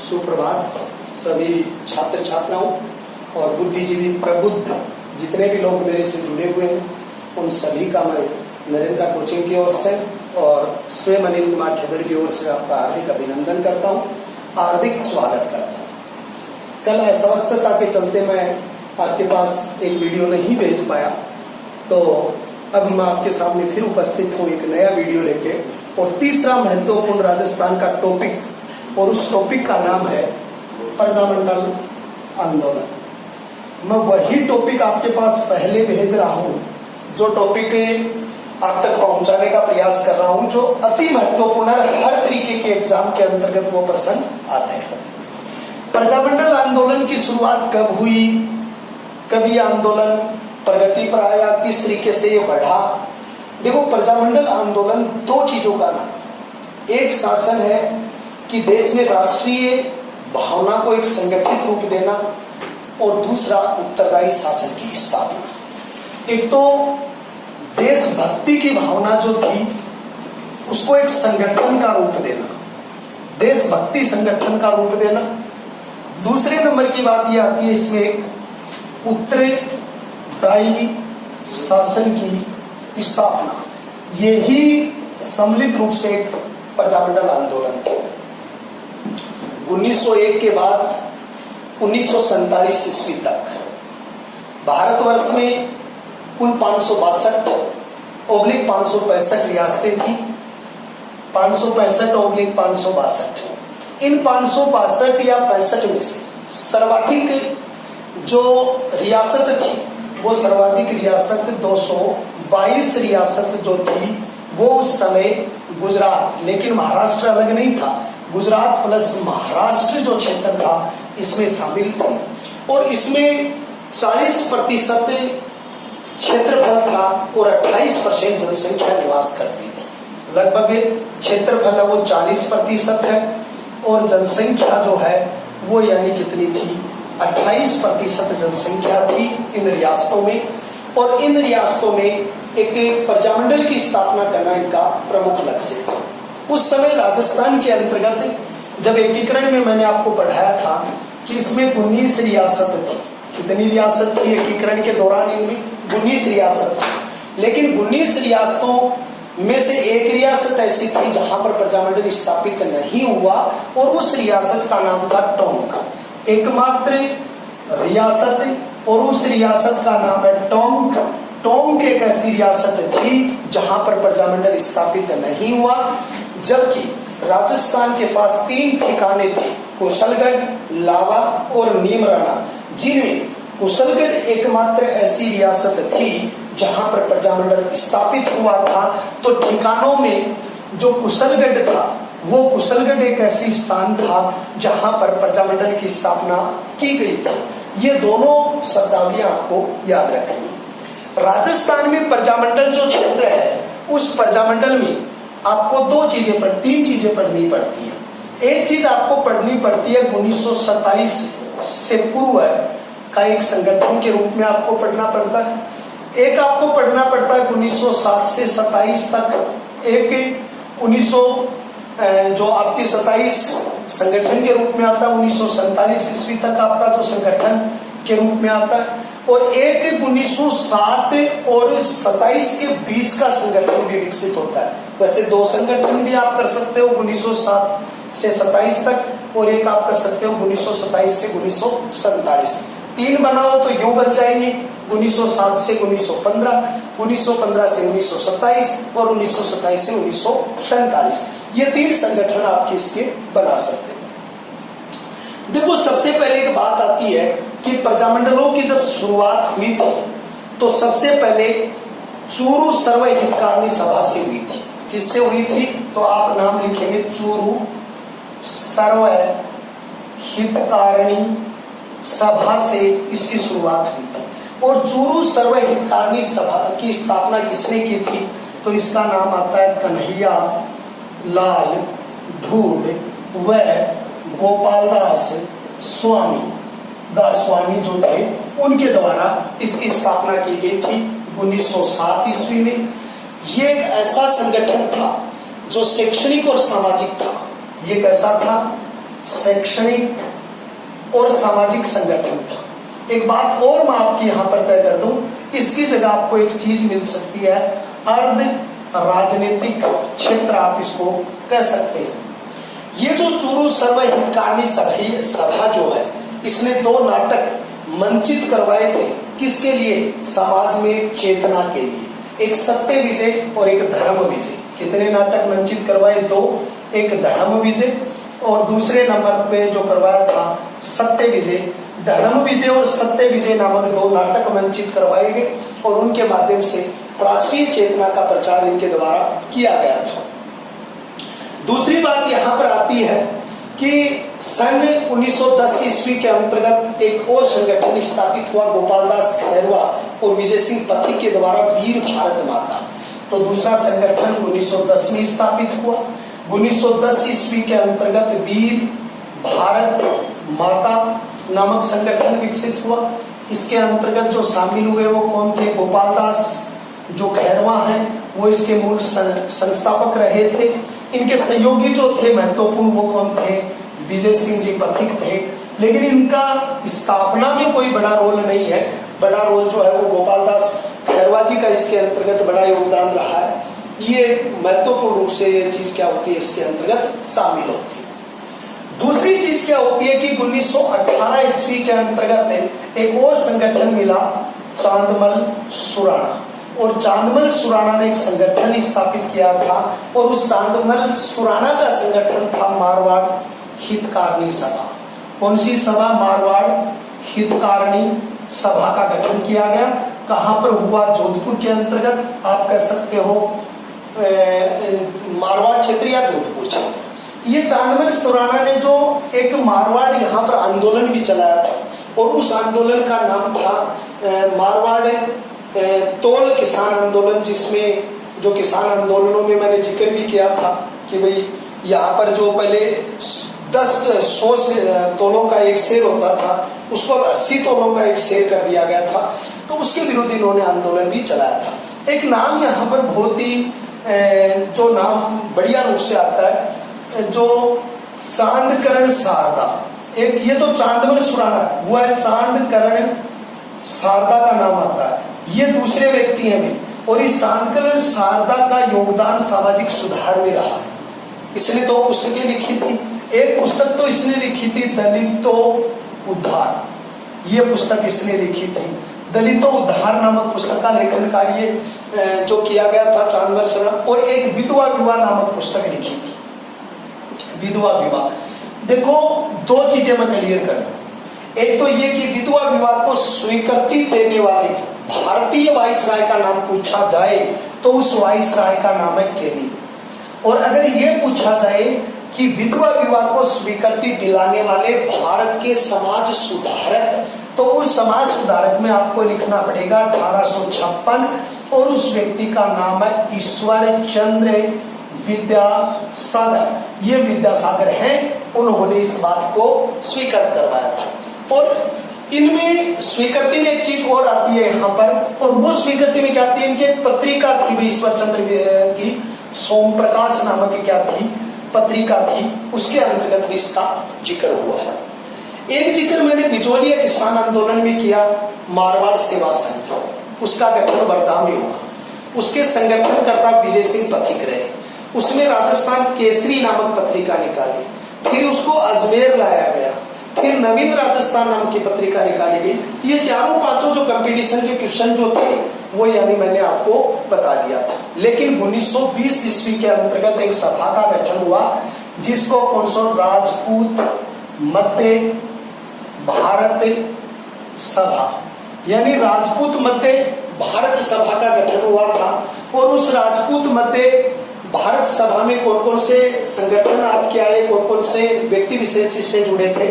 सुप्रभात सभी छात्र छात्राओं और बुद्धिजीवी प्रबुद्ध जितने भी लोग मेरे से जुड़े हुए हैं उन सभी का मैं नरेंद्र कोचिंग की ओर से और स्वयं अनिल कुमार खेदड़ की ओर से आपका हार्दिक अभिनंदन करता हूँ, हार्दिक स्वागत करता हूँ। कल अस्वस्थता के चलते मैं आपके पास एक वीडियो नहीं भेज पाया, तो अब मैं आपके सामने फिर उपस्थित हूँ एक नया वीडियो लेके। और तीसरा महत्वपूर्ण राजस्थान का टॉपिक, और उस टॉपिक का नाम है प्रजामंडल आंदोलन। मैं वही टॉपिक आपके पास पहले भेज रहा हूँ, जो टॉपिक आप तक पहुंचाने का प्रयास कर रहा हूं, जो अति महत्वपूर्ण है। हर तरीके के एग्जाम के अंतर्गत वो प्रश्न आते हैं। प्रजामंडल आंदोलन की शुरुआत कब हुई, कभी आंदोलन प्रगति पर आया, किस तरीके से ये बढ़ा। देखो, प्रजामंडल आंदोलन दो चीजों का नाम। एक शासन है कि देश में राष्ट्रीय भावना को एक संगठित रूप देना, और दूसरा उत्तरदायी शासन की स्थापना। एक तो देशभक्ति की भावना जो थी उसको एक संगठन का रूप देना, देशभक्ति संगठन का रूप देना। दूसरे नंबर की बात यह आती है इसमें एक उत्तरदायी शासन की स्थापना। यही सम्मिलित रूप से एक प्रजामंडल आंदोलन था। 1901 के बाद 1947 ईस्वी तक भारतवर्ष में कुल 562/565 रियासतें थी। 565/562। इन 562 या 65 में से सर्वाधिक जो रियासत थी, वो सर्वाधिक रियासत 222 रियासत जो थी वो उस समय गुजरात, लेकिन महाराष्ट्र अलग नहीं था, गुजरात प्लस महाराष्ट्र जो क्षेत्र था इसमें शामिल थे। और इसमें 40% क्षेत्रफल था और 28% जनसंख्या निवास करती थी। लगभग क्षेत्रफल है वो 40% है और जनसंख्या जो है वो यानी कितनी थी, 28% जनसंख्या थी इन रियासतों में। और इन रियासतों में एक प्रजामंडल की स्थापना करना इनका प्रमुख लक्ष्य था। उस समय राजस्थान के अंतर्गत जब एकीकरण में मैंने आपको पढ़ाया था कि इसमें 19 रियासत थी। कितनी रियासत थी एकीकरण के दौरान? इनमें 19 रियासत थी। लेकिन 19 रियासतों में से एक रियासत ऐसी थी जहां पर प्रजामंडल स्थापित नहीं हुआ, और उस रियासत का नाम था टोंक। एकमात्र रियासत, और उस रियासत का नाम है टोंक। टोंक एक ऐसी रियासत थी जहां पर प्रजामंडल स्थापित नहीं हुआ। जबकि राजस्थान के पास 3 ठिकाने थे, कुशलगढ़, लावा और नीमराणा, जिनमें कुशलगढ़ एकमात्र ऐसी रियासत थी जहां पर प्रजामंडल स्थापित हुआ था। तो ठिकानों में जो कुशलगढ़ था, वो कुशलगढ़ एक ऐसी स्थान था जहां पर प्रजामंडल की स्थापना की गई थी। ये दोनों शब्दावलियां आपको याद रखनी। राजस्थान में प्रजामंडल जो क्षेत्र है, उस प्रजामंडल में आपको 3 चीजें पढ़नी पड़ती हैं। एक चीज आपको पढ़नी पड़ती है 1927 से पूर्व का एक संगठन के रूप में आपको पढ़ना पड़ता है। एक आपको पढ़ना पड़ता है 1907 से 27 तक। एक 1900 जो आपकी 27 संगठन के रूप में आता है, 1947 ईस्वी तक आपका जो संगठन के रूप में आता है। और एक 1907 और 27 के बीच का संगठन भी विकसित होता है। वैसे 2 संगठन भी आप कर सकते हो 1907 से 27 तक, और एक आप कर सकते हो 1927 से 1947। 3 बनाओ तो यूं बन जाएंगे 1907 से 1915, 1915 से 1927 और 1927 से 1947। ये 3 संगठन आपके इसके बना सकते हैं। देखो, सबसे पहले एक बात आती है कि प्रजामंडलों की जब शुरुआत हुई थी तो सबसे पहले चूरू सर्व हितकारिणी सभा से हुई थी। किससे हुई थी? तो आप नाम लिखेंगे, चूरू सर्व हितकारिणी सभा से इसकी शुरुआत हुई थी। और चूरू सर्व हितकारिणी सभा की स्थापना किसने की थी? तो इसका नाम आता है कन्हैया लाल ढूंढ व गोपालदास स्वामी जो थे, उनके द्वारा इसकी स्थापना की गई थी 1907 ईस्वी में। ये एक ऐसा संगठन था जो शैक्षणिक और सामाजिक था। ये कैसा था? शैक्षणिक और सामाजिक संगठन था। एक बात और मैं आपकी यहाँ पर तय कर दूं, इसकी जगह आपको एक चीज मिल सकती है, अर्ध राजनीतिक क्षेत्र आप इसको कह सकते हैं। ये जो चूरू सर्वहितकारिणी सभा जो है, इसने 2 नाटक मंचित करवाए थे। किसके लिए? समाज में चेतना के लिए। एक सत्य विजय और एक धर्म विजय। कितने नाटक मंचित करवाए? 2। एक धर्म विजय और दूसरे नंबर पे जो करवाया था सत्य विजय। धर्म विजय और सत्य विजय नामक 2 नाटक मंचित करवाए गए और उनके माध्यम से राष्ट्रीय चेतना का प्रचार इनके द्वारा किया गया था। दूसरी बात यहाँ पर आती है कि सन 1910 ईस्वी के अंतर्गत एक और संगठन स्थापित हुआ गोपाल दास खैरवा और विजय सिंह पथिक के द्वारा, वीर भारत माता। तो दूसरा संगठन 1910 में स्थापित हुआ। 1910 ईस्वी के अंतर्गत वीर भारत माता नामक संगठन विकसित हुआ। इसके अंतर्गत जो शामिल हुए वो कौन थे? गोपाल दास जो खैरवा हैं वो इसके मूल संस्थापक रहे थे। इनके सहयोगी जो थे महत्वपूर्ण वो कौन थे? विजय सिंह जी पथिक थे। लेकिन इनका स्थापना में कोई बड़ा रोल नहीं है। बड़ा रोल जो है वो गोपाल दास खैरवा जी का इसके अंतर्गत बड़ा योगदान रहा है। ये महत्वपूर्ण रूप से ये चीज क्या होती है, इसके अंतर्गत शामिल होती है। दूसरी चीज क्या होती है कि 1918 ईस्वी के अंतर्गत एक और संगठन मिला, चांदमल सुराणा। और चांदमल सुराणा ने एक संगठन स्थापित किया था और उस चांदमल सुराणा का संगठन था मारवाड़ हितकारिणी सभा। कौन सी सभा? मारवाड़ हितकारिणी सभा का गठन किया गया। कहां पर हुआ? जोधपुर के अंतर्गत आप कह सकते हो, मारवाड़ क्षेत्र या जोधपुर क्षेत्र। ये चांदमल सुराणा ने जो एक मारवाड़ यहाँ पर आंदोलन भी चलाया था और उस आंदोलन का नाम था मारवाड़ तोल किसान आंदोलन, जिसमें जो किसान आंदोलनों में मैंने जिक्र भी किया था कि भाई यहाँ पर जो पहले 100 तोलों का एक शेर होता था उसको अब 80 तोलों का एक शेर कर दिया गया था। तो उसके विरुद्ध इन्होंने आंदोलन भी चलाया था। एक नाम यहाँ पर बहुत ही जो नाम बढ़िया रूप से आता है, जो चांदकरण शारदा। एक ये तो चांदमल सुराणा वो है, चांदकरण शारदा का नाम आता है। ये दूसरे व्यक्ति हैं भी, और इस चांदकरण शारदा का योगदान सामाजिक सुधार में रहा है। इसने 2 पुस्तकें लिखी थी। एक पुस्तक तो इसने लिखी थी दलितों उद्धार, ये पुस्तक इसने लिखी थी। दलितों उद्धार नामक पुस्तक का लेखन कार्य जो किया गया था चांदमल सुराणा। और एक विधवा विवाह नामक पुस्तक लिखी थी, विधवा विवाह। देखो 2 चीजें मैं क्लियर कर दूं। एक तो ये कि विधवा विवाह को स्वीकृति देने वाले भारतीय वाइसराय का नाम पूछा जाए तो उस वाइसराय का नाम है केनी। और अगर ये पूछा जाए कि विधवा विवाह को स्वीकृति दिलाने वाले भारत के समाज सुधारक, तो उस समाज सुधारक में आपको लिखना पड़ेगा 1856 और उस व्यक्ति का नाम है ईश्वर चंद्र विद्यासागर। ये विद्यासागर हैं, उन्होंने इस बात को स्वीकृत करवाया था। और इनमें स्वीकृति में एक चीज और आती है यहाँ पर, और वो स्वीकृति में क्या आती है, इनकी एक पत्रिका थी ईश्वर चंद्र की, सोम प्रकाश नामक क्या थी पत्रिका थी, उसके अंतर्गत भी इसका जिक्र हुआ है। एक जिक्र मैंने बिजोलिया किसान आंदोलन में किया, मारवाड़ सेवा संघ, उसका गठन वर्धा में हुआ। उसके संगठनकर्ता विजय सिंह पथिक रहे। उसमें राजस्थान केसरी नामक पत्रिका निकाली, फिर उसको अजमेर लाया गया, फिर नवीन राजस्थान नाम की पत्रिका निकाली गई। ये 4-5 जो कंपटीशन के क्वेश्चन जो थे वो यानी मैंने आपको बता दिया था। लेकिन 1920 ईस्वी के अंतर्गत एक सभा का गठन हुआ जिसको राजपूत मध्य भारत सभा, यानी राजपूत मध्य भारत सभा का गठन हुआ था। और उस राजपूत मध्य भारत सभा में कौन कौन से संगठन आपके आए, कौन कौन से व्यक्ति विशेष इससे जुड़े थे?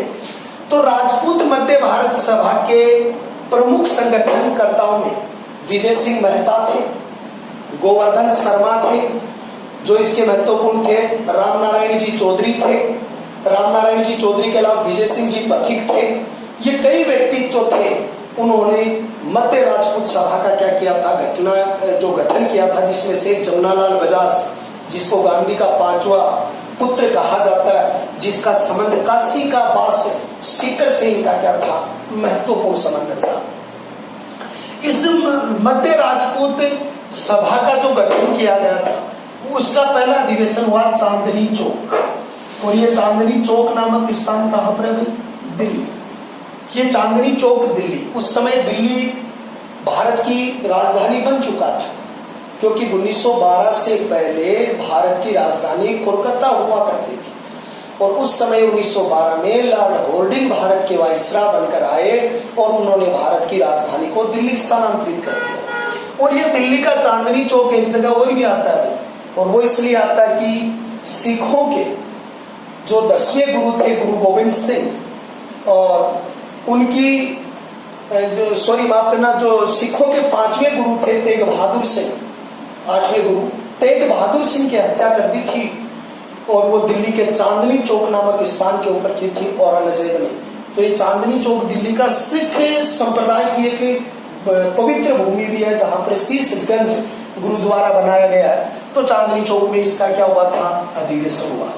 तो राजपूत मध्य भारत सभा के प्रमुख संगठनकर्ताओं में विजय सिंह मेहता थे, गोवर्धन शर्मा थे जो इसके महत्वपूर्ण थे, राम नारायण जी चौधरी थे, राम नारायण जी चौधरी के अलावा विजय सिंह जी पथिक थे। ये कई व्यक्ति जो थे उन्होंने मध्य राजपूत सभा का क्या किया था, गठन किया था, जिसमें से जमुनालाल बजाज जिसको गांधी का 5वां पुत्र कहा जाता है, जिसका संबंध काशी का वास सीकर से इनका क्या था, महत्वपूर्ण संबंध था। इस मध्य राजपूत सभा का जो गठन किया गया था, उसका पहला अधिवेशन हुआ चांदनी चौक। और ये चांदनी चौक नामक स्थान कहां पर है भाई, दिल्ली। ये चांदनी चौक दिल्ली, उस समय दिल्ली भारत की राजधानी बन चुका था, क्योंकि 1912 से पहले भारत की राजधानी कोलकाता हुआ करती थी। और उस समय 1912 में लॉर्ड हॉर्डिंग भारत के वाइसरॉय बनकर आए और उन्होंने भारत की राजधानी को दिल्ली स्थानांतरित कर दिया। और ये दिल्ली का चांदनी चौक एक जगह और भी आता है, और वो इसलिए आता है कि सिखों के जो 10वें गुरु थे गुरु गोविंद सिंह, और उनकी जो सिखों के 5वें गुरु थे तेग बहादुर सिंह, 8वें गुरु तेग बहादुर सिंह की हत्या कर दी थी, और वो दिल्ली के चांदनी चौक नामक स्थान के ऊपर की थी औरंगजेब ने। तो ये चांदनी चौक दिल्ली का सिख संप्रदाय की एक पवित्र भूमि भी है, जहां पर शीशगंज गुरुद्वारा बनाया गया है। तो चांदनी चौक में इसका क्या हुआ था, अधिवेशन हुआ।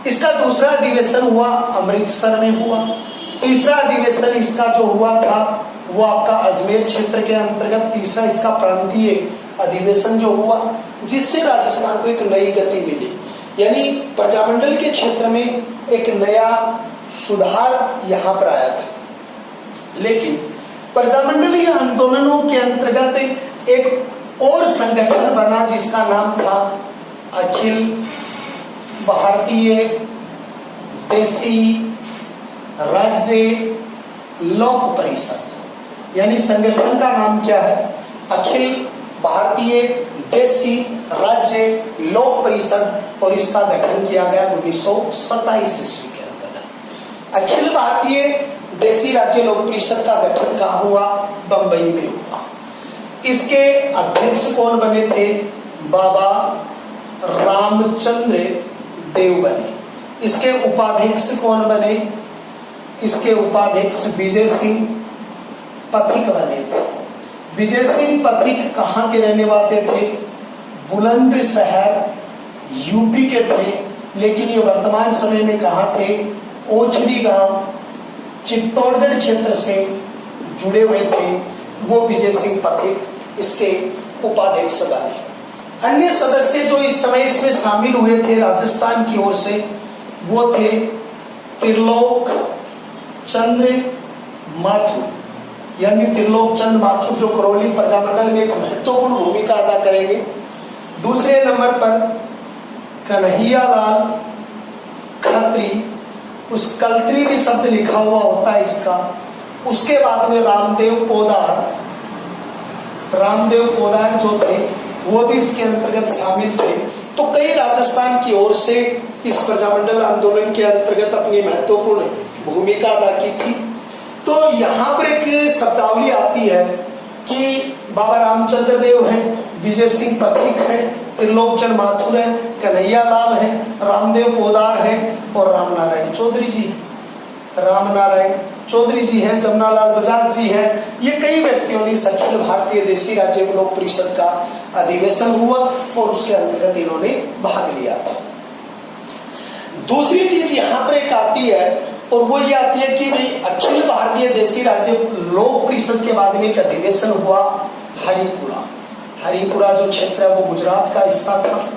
इसका दूसरा अधिवेशन हुआ अमृतसर में हुआ। तीसरा अधिवेशन इसका जो हुआ था वो आपका अजमेर क्षेत्र के अंतर्गत, तीसरा इसका प्रांतीय अधिवेशन जो हुआ, जिससे राजस्थान को एक नई गति मिली, यानी प्रजामंडल के क्षेत्र में एक नया सुधार यहाँ पर आया था। लेकिन प्रजामंडलीय आंदोलनों के अंतर्गत एक और संगठन बना, जिसका नाम था अखिल भारतीय देसी राज्य लोक परिषद, यानी संगठन का नाम क्या है, अखिल भारतीय देसी राज्य लोक परिषद। और इसका गठन किया गया 1927 ईस्वी के अंदर। अखिल भारतीय देसी राज्य लोक परिषद का गठन कहाँ हुआ, बंबई में हुआ। इसके अध्यक्ष कौन बने थे, बाबा रामचंद्र देव बने। इसके उपाध्यक्ष कौन बने, इसके उपाध्यक्ष विजय सिंह पथिक बने थे। विजय सिंह पथिक कहाँ के रहने वाले थे, बुलंदशहर यूपी के थे, लेकिन ये वर्तमान समय में कहाँ थे, ओछड़ी गांव चित्तौड़गढ़ क्षेत्र से जुड़े हुए थे। वो विजय सिंह पथिक इसके उपाध्यक्ष बने। अन्य सदस्य जो इस समय इसमें शामिल हुए थे राजस्थान की ओर से, वो थे त्रिलोक चंद्र माथुर, यानी त्रिलोक चंद्र माथुर, जो करौली प्रजामंडल में एक महत्वपूर्ण भूमिका अदा करेंगे। दूसरे नंबर पर कन्हैयालाल खत्री, उस कल्त्री भी शब्द लिखा हुआ होता है इसका। उसके बाद में रामदेव पोदार जो थे वो भी इसके अंतर्गत शामिल थे। तो कई राजस्थान की ओर से इस प्रजामंडल आंदोलन के अंतर्गत अपनी महत्वपूर्ण भूमिका अदा की थी। तो यहाँ पर एक शब्दावली आती है कि बाबा रामचंद्र देव हैं, विजय सिंह पथिक है, त्रिलोकचंद माथुर है, कन्हैयालाल है, रामदेव पोदार है और रामनारायण चौधरी जी हैं, जमनालाल बजाज जी हैं। ये कई व्यक्तियों ने अखिल भारतीय देसी राज्य लोक परिषद का अधिवेशन हुआ और उसके अंतर्गत इन्होंने भाग लिया था। दूसरी चीज यहाँ पर एक आती है और वो ये आती है कि भाई अखिल भारतीय देसी राज्य लोक परिषद के बाद में एक अधिवेशन हुआ हरिपुरा जो क्षेत्र है वो गुजरात का हिस्सा था।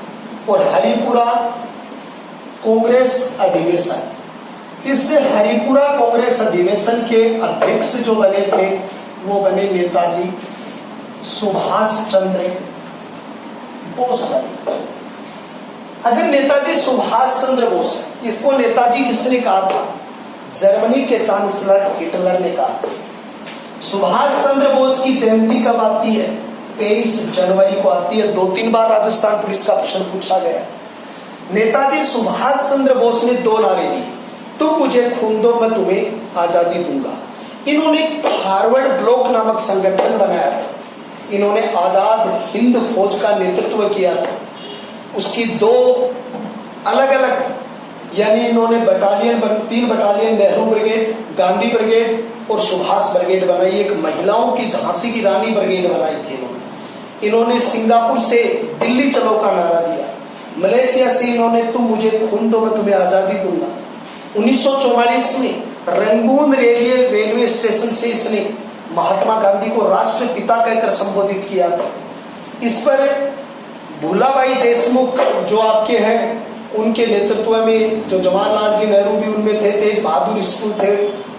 और हरिपुरा कांग्रेस अधिवेशन, इस हरिपुरा कांग्रेस अधिवेशन के अध्यक्ष जो बने थे वो बने नेताजी सुभाष चंद्र बोस बने। अगर नेताजी सुभाष चंद्र बोस, इसको नेताजी किसने कहा था, जर्मनी के चांसलर हिटलर ने कहा था। सुभाष चंद्र बोस की जयंती कब आती है, 23 जनवरी को आती है। 2-3 बार राजस्थान पुलिस का प्रश्न पूछा गया। नेताजी सुभाष चंद्र बोस ने 2 नारे दिए, तुम मुझे खून दो मैं तुम्हें आजादी दूंगा। इन्होंने फॉरवर्ड ब्लॉक नामक संगठन बनाया था। इन्होंने आजाद हिंद फौज का नेतृत्व किया था। उसकी 2 अलग अलग, यानी इन्होंने 3 battalion Nehru brigade, Gandhi brigade और सुभाष ब्रिगेड बनाई। एक महिलाओं की झांसी की रानी ब्रिगेड बनाई थी इन्होंने। सिंगापुर से दिल्ली चलो का नारा दिया। मलेशिया से इन्होंने तुम मुझे खून दो मैं तुम्हें आजादी दूंगा। 1944 में रंगून रेलवे स्टेशन से इसने महात्मा गांधी को राष्ट्रपिता कहकर संबोधित किया था। इस पर भूलाबाई देशमुख जो आपके हैं, उनके नेतृत्व में जो जवाहरलाल जी नेहरू भी उनमें थे, तेज बहादुर स्कूल थे,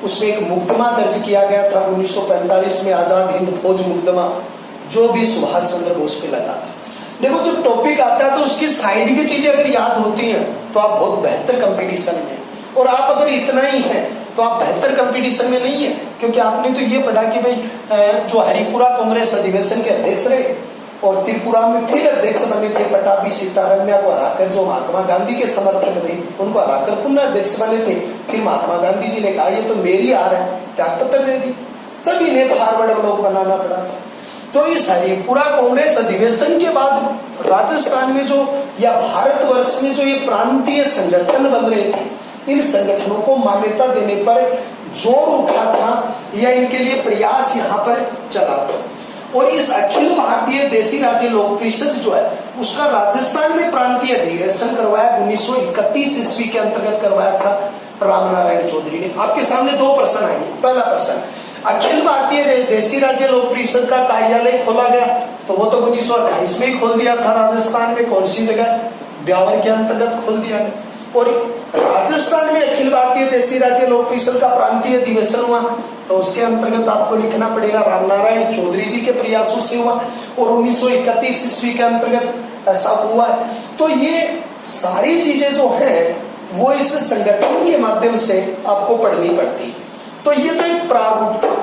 उसमें एक मुकदमा दर्ज किया गया था 1945 में, आजाद हिंद फौज मुकदमा, जो भी सुभाष चंद्र बोस पे लगा था। देखो जब टॉपिक आता है तो उसकी साइड की चीजें अगर याद होती हैं तो आप बहुत बेहतर कंपटीशन में, और आप अगर इतना ही है तो आप बेहतर कंपटीशन में नहीं है, क्योंकि आपने तो ये पढ़ा कि भाई जो हरिपुरा कांग्रेस अधिवेशन के अध्यक्ष रहे और त्रिपुरा में फिर अध्यक्ष बने थे पटाभी सीतारमैया को हराकर, जो महात्मा गांधी के समर्थक थे उनको हराकर पुनः अध्यक्ष बने थे। फिर महात्मा गांधी जी ने कहा ये तो मेरी हार है, त्याग पत्र दे दी, तब इन्हें फॉरवर्ड ब्लॉक बनाना पड़ा था। तो इस हरिपुरा कांग्रेस अधिवेशन के बाद राजस्थान में जो या भारतवर्ष में जो ये प्रांतीय संगठन बन रहे थे, इन संगठनों को मान्यता देने पर जोर उठा था या इनके लिए प्रयास यहाँ पर चला था। और इस अखिल भारतीय देसी राज्य लोक परिषद जो है उसका राजस्थान में प्रांतीय अधिवेशन करवाया 1931 ईस्वी के अंतर्गत करवाया था रामनारायण चौधरी ने। आपके सामने दो प्रश्न आएंगे। पहला प्रश्न, अखिल भारतीय देसी राज्य लोक परिषद का कार्यालय खोला गया, तो वो तो 1928 में ही खोल दिया था राजस्थान में। कौन सी जगह? ब्यावर के अंतर्गत खोल दिया गया। और राजस्थान में अखिल भारतीय देसी राज्य लोक परिषद का प्रांतीय अधिवेशन हुआ, तो उसके अंतर्गत आपको लिखना पड़ेगा रामनारायण चौधरी जी के प्रयासों से हुआ, और 1931 ईस्वी के अंतर्गत ऐसा हुआ है। तो ये सारी चीजें जो है वो इस संगठन के माध्यम से आपको पढ़नी पड़ती है। तो ये तो एक प्रारूप था।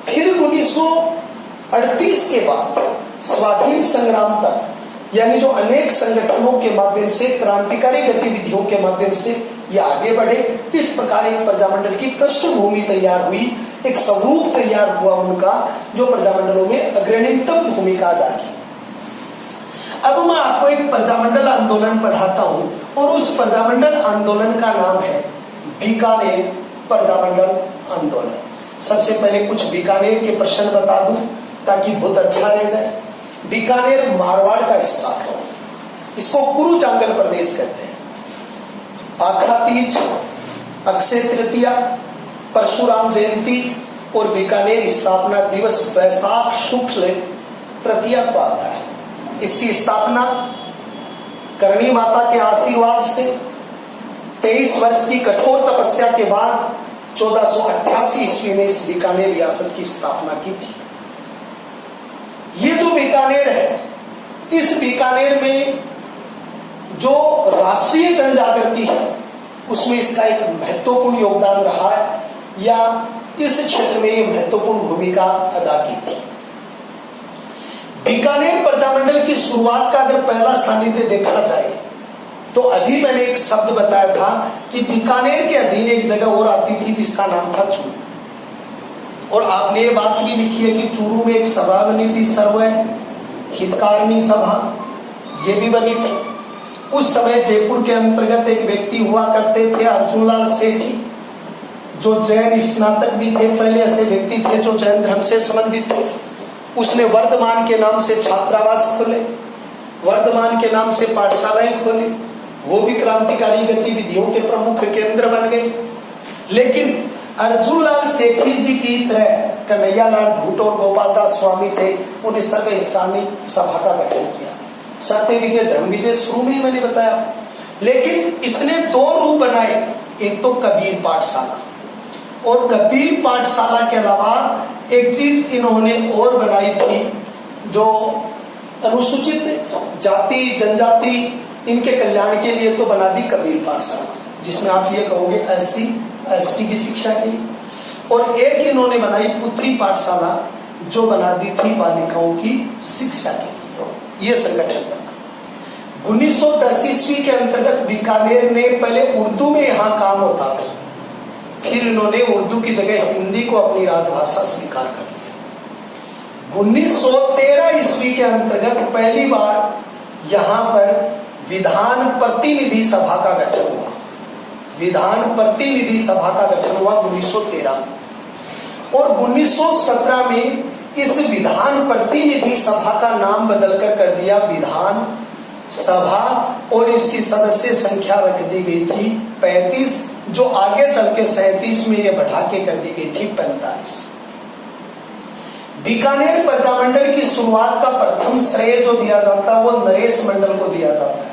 फिर 1938 के बाद स्वाधीन संग्राम तक, यानी जो अनेक संगठनों के माध्यम से, क्रांतिकारी गतिविधियों के माध्यम से ये आगे बढ़े, इस प्रकार एक प्रजामंडल की पृष्ठभूमि तैयार हुई, एक स्वरूप तैयार हुआ उनका, जो प्रजामंडलों में अग्रणीतम भूमिका अदा की। अब मैं आपको एक प्रजामंडल आंदोलन पढ़ाता हूं, और उस प्रजामंडल आंदोलन का नाम है बीकानेर प्रजामंडल आंदोलन। सबसे पहले कुछ बीकानेर के प्रश्न बता दूं ताकि बहुत अच्छा रह जाए। बीकानेर मारवाड़ का हिस्सा है, इसको कुरुचांगल प्रदेश कहते हैं। आखा तीज, अक्षय तृतीया, परशुराम जयंती और बीकानेर स्थापना दिवस वैशाख शुक्ल तृतीया को आता है। इसकी स्थापना करणी माता के आशीर्वाद से 23 वर्ष की कठोर तपस्या के बाद 1488 ईस्वी में इस बीकानेर रियासत की स्थापना की थी। ये जो बीकानेर है, इस बीकानेर में जो राष्ट्रीय जनजागृति है उसमें इसका एक महत्वपूर्ण योगदान रहा है, या इस क्षेत्र में ये महत्वपूर्ण भूमिका अदा की थी। बीकानेर प्रजामंडल की शुरुआत का अगर पहला सानिध्य देखा जाए तो अभी मैंने एक शब्द बताया था कि बीकानेर के अधीन एक जगह और आती थी जिसका नाम था चूरू, और आपने ये बात भी लिखी है कि चूरू में एक सभा बनी थी, सर्व हितकारिणी सभा, ये भी बनी थी। उस समय जयपुर के अंतर्गत एक व्यक्ति हुआ करते थे अर्जुनलाल सेठी, जो जैन स्नातक भी थे। पहले ऐसे व्यक्ति थे जो जैन धर्म से संबंधित थे। उसने वर्धमान के नाम से छात्रावास खोले, वर्धमान के नाम से पाठशालाएं खोली, वो भी क्रांतिकारी गतिविधियों के प्रमुख केंद्र बन गए। लेकिन अर्जुनलाल सेठी जी की तरह कन्हैयालाल भूट और गोपाल दास स्वामी थे, उन्हें सर्व हितकारिणी सभा का गठन किया। सत्य विजय धर्म विजय शुरू में ही मैंने बताया। लेकिन इसने दो रूप बनाए, एक तो कबीर पाठशाला, और कबीर पाठशाला के अलावा एक चीज इन्होंने और बनाई थी, जो अनुसूचित जाति जनजाति इनके कल्याण के लिए तो बना दी कबीर पाठशाला, जिसमें आप ये कहोगे SC ST की शिक्षा के लिए। और एक इन्होंने बनाई पुत्री पाठशाला, जो बना दी थी बालिकाओं की शिक्षा के लिए। ये संगठन बना 1910 ईस्वी के अंतर्गत। बीकानेर ने पहले उर्दू में यहाँ काम होता था, फिर इन्होंने उर्दू की जगह हिंदी को अपनी राजभाषा स्वीकार कर लिया। 1913 ईस्वी के अंतर्गत पहली बार यहाँ पर विधान प्रतिनिधि सभा का गठन हुआ। विधान प्रतिनिधि सभा का गठन हुआ 1913 में, और 1917 में इस विधान प्रतिनिधि सभा का नाम बदलकर कर दिया विधान सभा और इसकी सदस्य संख्या रख दी गई थी 35, जो आगे चल के 37 में यह बढ़ा के कर दी गई थी 45। बीकानेर प्रजामंडल की शुरुआत का प्रथम श्रेय जो दिया जाता है वो नरेश मंडल को दिया जाता है।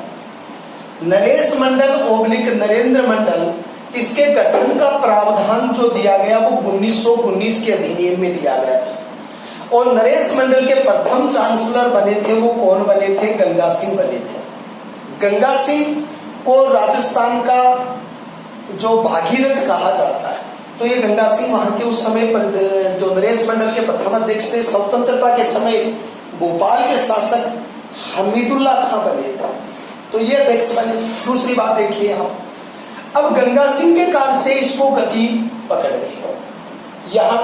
नरेश मंडल ओब्लिक नरेंद्र मंडल, इसके गठन का प्रावधान जो दिया गया वो 1919 के अधिनियम में दिया गया था। और नरेश मंडल के प्रथम चांसलर बने थे वो कौन बने थे? गंगा सिंह बने थे। गंगा सिंह को राजस्थान का जो भागीरथ कहा जाता है। तो ये गंगा सिंह वहां के उस समय पर जो नरेश मंडल के प्रथम अध्यक्ष थे। स्वतंत्रता के समय भोपाल के शासक हमीदुल्ला खां बने थे, तो ये अध्यक्ष बने। दूसरी बात देखिए आप, अब गंगा सिंह के काल से इसको गति पकड़ गई। यहां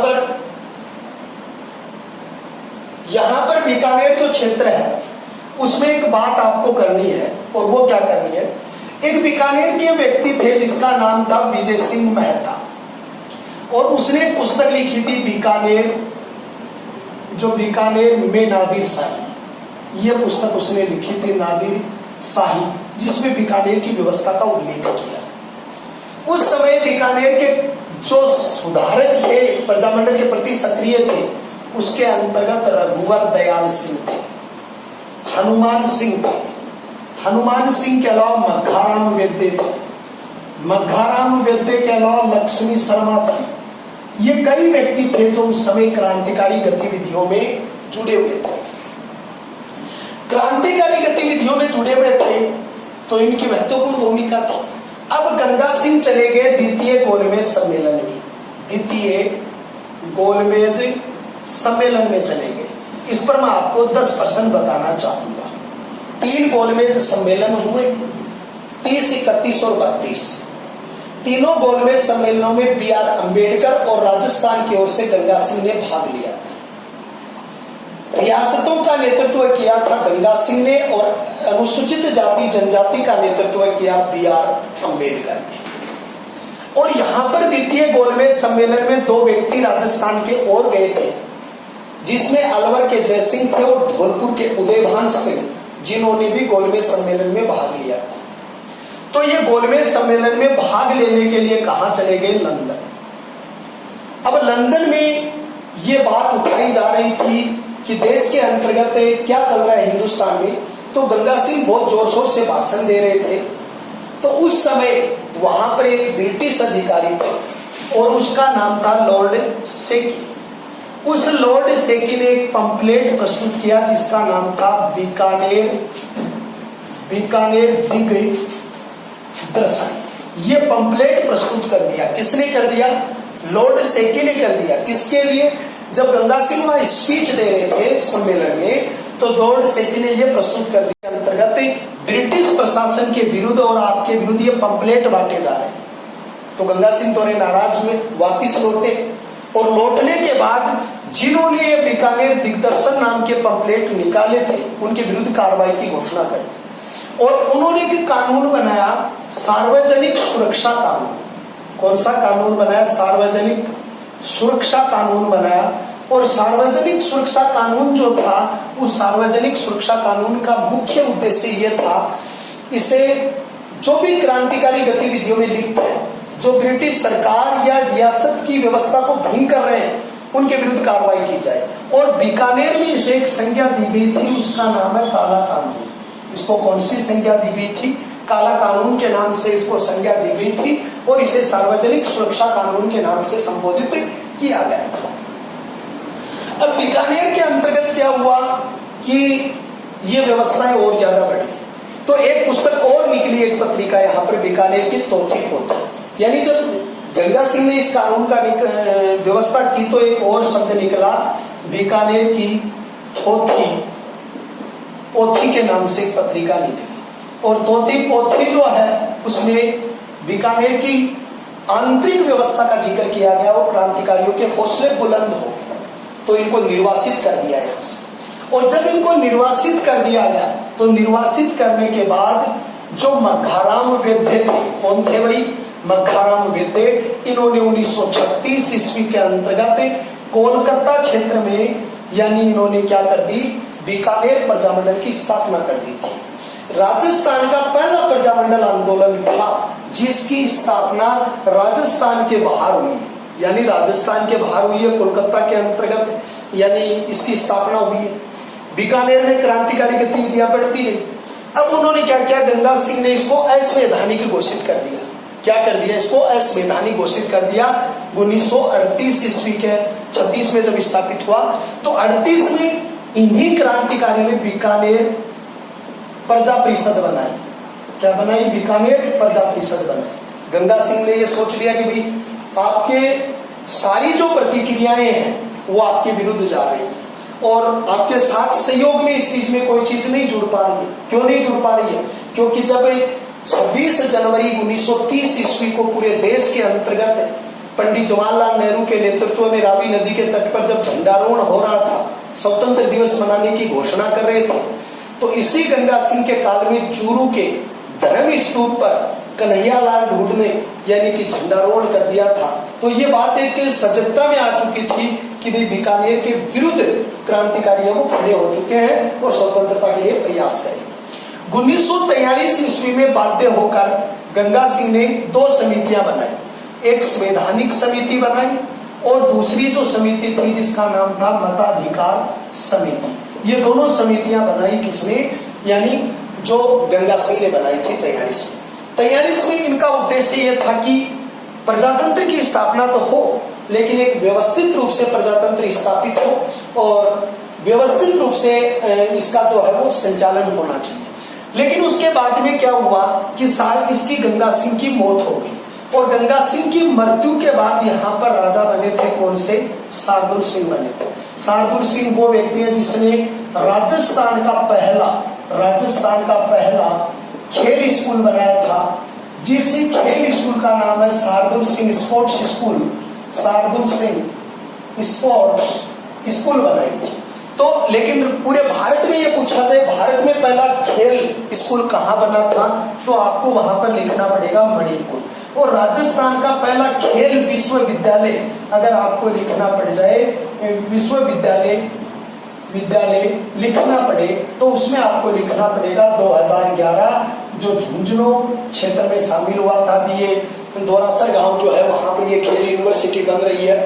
पर बीकानेर जो क्षेत्र है उसमें एक बात आपको करनी है, और वो क्या करनी है? एक बीकानेर के व्यक्ति थे जिसका नाम था विजय सिंह मेहता, और उसने एक पुस्तक लिखी थी बीकानेर में नादिर शाही। ये पुस्तक उसने लिखी थी नादिर शाही, जिसमें बीकानेर की व्यवस्था का उल्लेख किया। उस समय बीकानेर के जो सुधारक थे, प्रजामंडल के प्रति सक्रिय थे, उसके अंतर्गत रघुवर दयाल सिंह थे, हनुमान सिंह थे। हनुमान सिंह के अलावा मघाराम वैद्य थे, मघाराम वैद्य के अलावा लक्ष्मी शर्मा थे। ये कई व्यक्ति थे जो उस समय क्रांतिकारी गतिविधियों में जुड़े हुए थे। क्रांतिकारी गतिविधियों में जुड़े हुए थे तो इनकी महत्वपूर्ण भूमिका थी। अब गंगा सिंह चले गए द्वितीय गोलमेज सम्मेलन में, द्वितीय गोलमेज सम्मेलन में चले गए। इस पर मैं आपको 10% बताना चाहूंगा। 3 गोलमेज सम्मेलन हुए, 30, 31 और 32। तीनों गोलमेज सम्मेलनों में बी आर अम्बेडकर और राजस्थान की ओर से गंगा सिंह ने भाग लिया था। रियासतों का नेतृत्व किया था गंगा सिंह ने, और अनुसूचित जाति जनजाति का नेतृत्व किया बी आर अम्बेडकर ने। और यहाँ पर द्वितीय गोलमेज सम्मेलन में 2 व्यक्ति राजस्थान के और गए थे, जिसमें अलवर के जयसिंह थे और धौलपुर के उदयभान सिंह, जिन्होंने भी गोलमेज सम्मेलन में भाग लिया था। तो ये गोलमेज सम्मेलन में भाग लेने के लिए कहां चले गए? लंदन। अब लंदन में ये बात उठाई जा रही थी कि देश के अंतर्गत क्या चल रहा है हिंदुस्तान में, तो गंगा सिंह बहुत जोर शोर से भाषण दे रहे थे। तो उस समय वहां पर एक ब्रिटिश अधिकारी था और उसका नाम था लॉर्ड सेकी। उस लॉर्ड सेकी ने एक पंपलेट प्रस्तुत किया जिसका नाम था बीकानेर दिग्दर्शन। ये पंपलेट प्रस्तुत कर दिया। किसने कर दिया? लॉर्ड सेकी ने कर दिया। किसके लिए? जब गंगा सिंह वहां स्पीच दे रहे थे सम्मेलन में, तो लॉर्ड सेकी ने यह प्रस्तुत कर दिया अंतर्गत ब्रिटिश प्रशासन के विरुद्ध और आपके विरुद्ध ये पंपलेट बांटे जा रहे हैं। तो गंगा सिंह थोड़े नाराज हुए, वापिस लौटे, और लौटने के बाद जिन्होंने ये बीकानेर दिग्दर्शन नाम के पंपलेट निकाले थे उनके विरुद्ध कार्रवाई की घोषणा कर दी। और उन्होंने एक कानून बनाया, सार्वजनिक सुरक्षा कानून। कौन सा कानून बनाया? सार्वजनिक सुरक्षा कानून बनाया। और सार्वजनिक सुरक्षा कानून जो था, उस सार्वजनिक सुरक्षा कानून का मुख्य उद्देश्य यह था, इसे जो भी क्रांतिकारी गतिविधियों में लिप्त है, जो ब्रिटिश सरकार या रियासत की व्यवस्था को भंग कर रहे हैं, उनके विरुद्ध कार्रवाई की जाए। और बीकानेर में इसे एक संज्ञा दी गई थी, उसका नाम है काला कानून। इसको कौन सी संज्ञा दी गई थी? काला कानून के नाम से इसको संज्ञा दी गई थी, और इसे सार्वजनिक सुरक्षा कानून के नाम से संबोधित किया गया था। अब बीकानेर के अंतर्गत क्या हुआ कि ये व्यवस्थाएं और ज्यादा बढ़ी। तो एक पुस्तक और निकली, एक पत्रिका यहाँ पर, बीकानेर की तोथी पोथी। यानी जब गंगा सिंह ने इस कानून का व्यवस्था की तो एक और शब्द निकला, बीकानेर की पोथी के नाम से एक पत्रिका निकली। और तोथी पोथी जो है उसमें बीकानेर की आंतरिक व्यवस्था का जिक्र किया गया और क्रांतिकारियों के हौसले बुलंद हो, तो इनको निर्वासित कर दिया यहाँ से। और जब इनको निर्वासित कर दिया गया, तो निर्वासित करने के बाद जो मघाराम वैद्य थे, कौन थे भाई? मघाराम वैद्य। इन्होंने 1936 ईस्वी के अंतर्गत कोलकाता क्षेत्र में, यानी इन्होंने क्या कर दी? बीकानेर प्रजामंडल की स्थापना कर दी थी। राजस्थान का पहला प्रजामंडल आंदोलन था जिसकी स्थापना राजस्थान के बाहर हुई, यानी राजस्थान के बाहर हुई है, कोलकाता के अंतर्गत, यानी इसकी स्थापना हुई है। बीकानेर में क्रांतिकारी गतिविधियां बढ़ती है। अब उन्होंने क्या किया, गंगा सिंह ने इसको असंवैधानिक घोषित कर दिया। क्या कर दिया, इसको असंवैधानिक घोषित कर दिया। 1938 ईस्वी के 36 में जब स्थापित हुआ तो 38 में इन्हीं क्रांतिकारियों ने बीकानेर प्रजा परिषद बनाई। क्या बनाई, बीकानेर प्रजा परिषद बनाई। गंगा सिंह ने यह सोच लिया कि भाई आपके सारी जो प्रतिक्रियाएं हैं वो आपके विरुद्ध जा रही है और आपके साथ सहयोग में इस चीज में कोई चीज नहीं जुड़ पा रही है। क्यों नहीं जुड़ पा रही है, क्योंकि जब 26 जनवरी 1930 ईस्वी को पूरे देश के अंतर्गत पंडित जवाहरलाल नेहरू के नेतृत्व में रावी नदी के तट पर जब झंडारोहण हो रहा था, स्वतंत्र दिवस मनाने की घोषणा कर रहे थे, तो इसी गंगा सिंह के काल में चूरू के धर्म स्तूप पर कन्हैयालाल ढूंढ ने यानी कि झंडारोहण कर दिया था। तो ये बात एक सजगता में आ चुकी थी कि भाई बीकानेर के विरुद्ध क्रांतिकारी वो खड़े हो चुके हैं और स्वतंत्रता के लिए प्रयास करेंगे। 1943 ईस्वी में बाध्य होकर गंगा सिंह ने 2 समितियां बनाई। एक संवैधानिक समिति बनाई और दूसरी जो समिति थी जिसका नाम था मताधिकार समिति। ये दोनों समितियां बनाई किसने, यानी जो गंगा सिंह ने बनाई थी 43 में। इनका उद्देश्य यह था कि प्रजातंत्र की स्थापना तो हो, लेकिन एक व्यवस्थित रूप से प्रजातंत्र स्थापित हो और व्यवस्थित रूप से इसका जो है वो संचालन होना चाहिए। लेकिन उसके बाद में क्या हुआ कि इसकी गंगा सिंह की मौत हो गई और गंगा सिंह की मृत्यु के बाद यहाँ पर राजा बने थे कौन से, शार्दुल सिंह बने थे। शार्दुल सिंह वो व्यक्ति है जिसने राजस्थान का पहला खेल स्कूल बनाया था, जिस खेल स्कूल का नाम है Shardul Singh sports school. Shardul Singh sports school बनाई थी। तो लेकिन पूरे भारत में ये पूछा जाए भारत में पहला खेल स्कूल कहाँ बना था, तो आपको वहां पर लिखना पड़ेगा मणिपुर। और राजस्थान का पहला खेल विश्वविद्यालय अगर आपको लिखना पड़ जाए, विश्वविद्यालय लिखना पड़े तो उसमें आपको लिखना पड़ेगा 2011 जो झुंझुनू क्षेत्र में शामिल हुआ था। अभी ये दोरासर गांव जो है वहां पर ये खेल यूनिवर्सिटी बन रही है।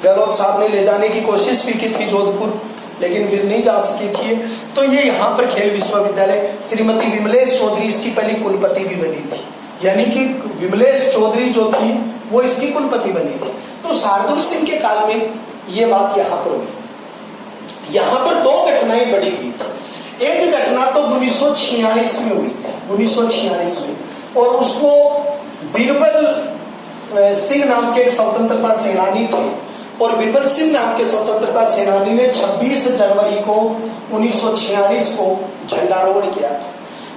गहलोत साहब ने ले जाने की कोशिश भी की थी जोधपुर, लेकिन वे नहीं जा सकी थी। तो ये यहाँ पर खेल विश्वविद्यालय, श्रीमती विमलेश चौधरी इसकी पहली कुलपति भी बनी थी, यानी कि विमलेश चौधरी जो थी वो इसकी कुलपति बनी थी। तो शार्दुल सिंह के काल में ये बात यहाँ पर हुई। यहाँ पर 2 घटनाएं बड़ी हुई थी। एक घटना तो 1946 में हुई थी, 1946 में, और उसको बीरबल सिंह नाम के स्वतंत्रता सेनानी थे और बीरबल सिंह नाम के स्वतंत्रता सेनानी ने 26 जनवरी को 1946 को झंडारोहण किया था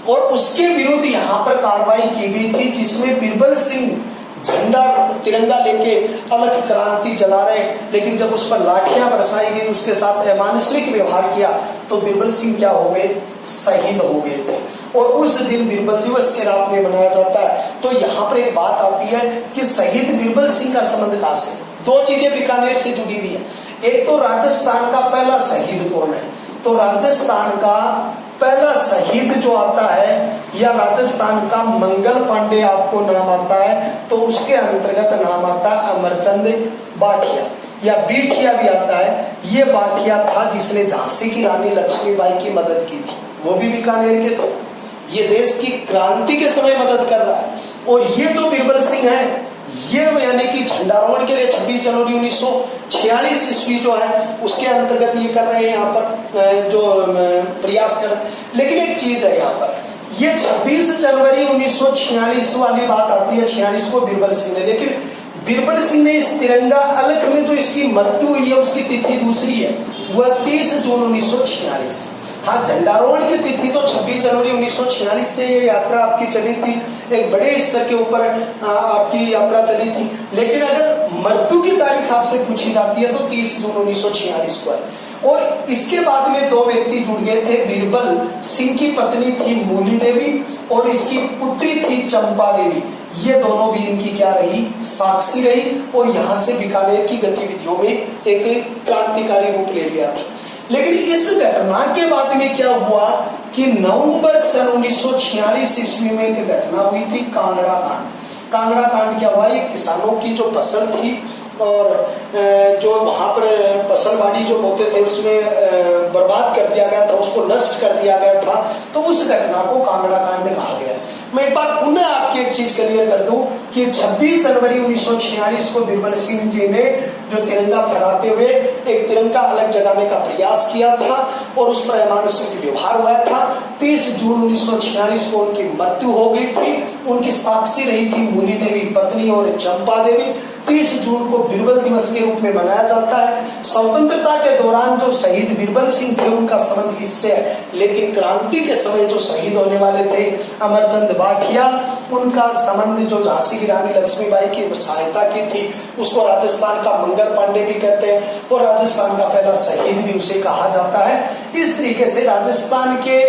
और उसके विरुद्ध यहाँ पर कार्रवाई की गई थी, जिसमें बीरबल सिंह झंडा तिरंगा लेके अलग क्रांति जला रहे, लेकिन जब उस पर लाठियां बरसाई गई, उसके साथ अमानस्विक व्यवहार किया तो बीरबल सिंह क्या हो गए, शहीद हो गए थे। और उस दिन बीरबल दिवस के रूप में मनाया जाता है। तो यहाँ पर एक बात आती है कि शहीद बीरबल सिंह का संबंध कहां से, 2 चीजें बीकानेर से जुड़ी हुई है। एक तो राजस्थान का पहला शहीद कौन है, तो राजस्थान का पहला शहीद जो आता है या राजस्थान का मंगल पांडे आपको नाम आता है, तो उसके अंतर्गत नाम आता है अमरचंद बाठिया या बीठिया भी आता है। ये बाठिया था जिसने झांसी की रानी लक्ष्मीबाई की मदद की थी, वो भी बीकानेर के थे। ये देश की क्रांति के समय मदद कर रहा है। और ये जो बीरबल सिंह है ये यानी कि झंडारोहण के लिए 26 जनवरी 1946 ईस्वी जो है उसके अंतर्गत ये कर रहे हैं यहाँ पर जो प्रयास कर। लेकिन एक चीज है यहाँ पर, ये 26 जनवरी 1946 वाली बात आती है, 46 को बीरबल सिंह ने, लेकिन बीरबल सिंह ने इस तिरंगा अलग में जो इसकी मृत्यु हुई है उसकी तिथि दूसरी है, वह 30 जून 1946। हाँ, झंडारोहण की तिथि तो 26 जनवरी 1946 से ये यात्रा आपकी चली थी, एक बड़े स्तर के ऊपर आपकी यात्रा चली थी। लेकिन अगर मृत्यु की तारीख आपसे पूछी जाती है तो 30 जून 1946 को है। और इसके बाद में 2 व्यक्ति जुड़ गए थे। बीरबल सिंह की पत्नी थी मूली देवी और इसकी पुत्री थी चंपा देवी। ये दोनों भी इनकी क्या रही, साक्षी रही और यहाँ से बीकानेर की गतिविधियों में एक क्रांतिकारी रूप ले लिया था। लेकिन इस घटना के बाद में क्या हुआ कि नवंबर सन 1946 ईस्वी में एक घटना हुई थी, कांगड़ा कांड। कांगड़ा कांड क्या हुआ, ये किसानों की जो फसल थी और जो वहां पर फसल बाड़ी जो बोते थे उसमें बर्बाद कर दिया गया था, उसको नष्ट कर दिया गया था, तो उस घटना को कांगड़ा कांड कहा गया। मैं एक बार पुनः आपकी एक चीज क्लियर कर दूं कि 26 जनवरी 1946 को बीरबल सिंह जी ने जो तिरंगा फहराते हुए एक तिरंगा अलग जगाने का प्रयास किया था और उस पर अमानुषिक व्यवहार हुआ था। 30 जून 1946 को उनकी मृत्यु हो गई थी। उनकी साक्षी रही थी मुनि देवी पत्नी और चंपा देवी। 30 जून को बीरबल दिवस के रूप में मनाया जाता है। स्वतंत्रता के दौरान जो शहीद बीरबल सिंह थे उनका संबंध इससे है, लेकिन क्रांति के समय जो शहीद होने वाले थे अमरचंद बाठिया, उनका संबंध जो झांसी की रानी लक्ष्मीबाई की सहायता की थी, उसको राजस्थान का मंगल पांडे भी कहते हैं और राजस्थान का पहला शहीद भी उसे कहा जाता है। इस तरीके से राजस्थान के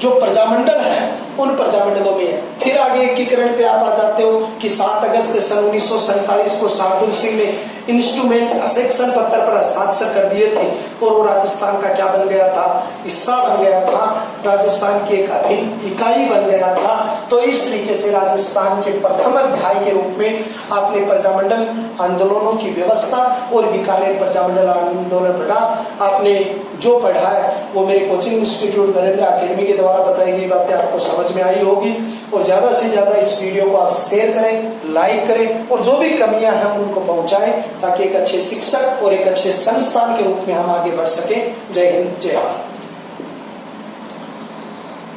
जो प्रजामंडल है उन प्रजामंडलों में है। फिर आगे एकीकरण पे आप आ जाते हो कि 7 अगस्त सन 1947 को शार्दुल सिंह ने इंस्ट्रूमेंट सेक्शन पत्र पर हस्ताक्षर कर दिए थे और वो राजस्थान का क्या बन गया था, हिस्सा बन गया था, राजस्थान की एक अभिन्न इकाई बन गया था। तो इस तरीके से राजस्थान के प्रथम अध्याय के रूप में आपने प्रजामंडल आंदोलनों की व्यवस्था और बीकानेर प्रजामंडल आंदोलन पढ़ा। आपने जो पढ़ा है वो मेरे कोचिंग इंस्टीट्यूट नरेंद्र अकेडमी के द्वारा बताई गई बातें आपको समझ में आई होगी। और ज्यादा से ज्यादा इस वीडियो को आप शेयर करें, लाइक करें और जो भी कमियां हैं उनको पहुंचाएं ताकि एक अच्छे शिक्षक और एक अच्छे संस्थान के रूप में हम आगे बढ़ सकें। जय हिंद, जय भारत।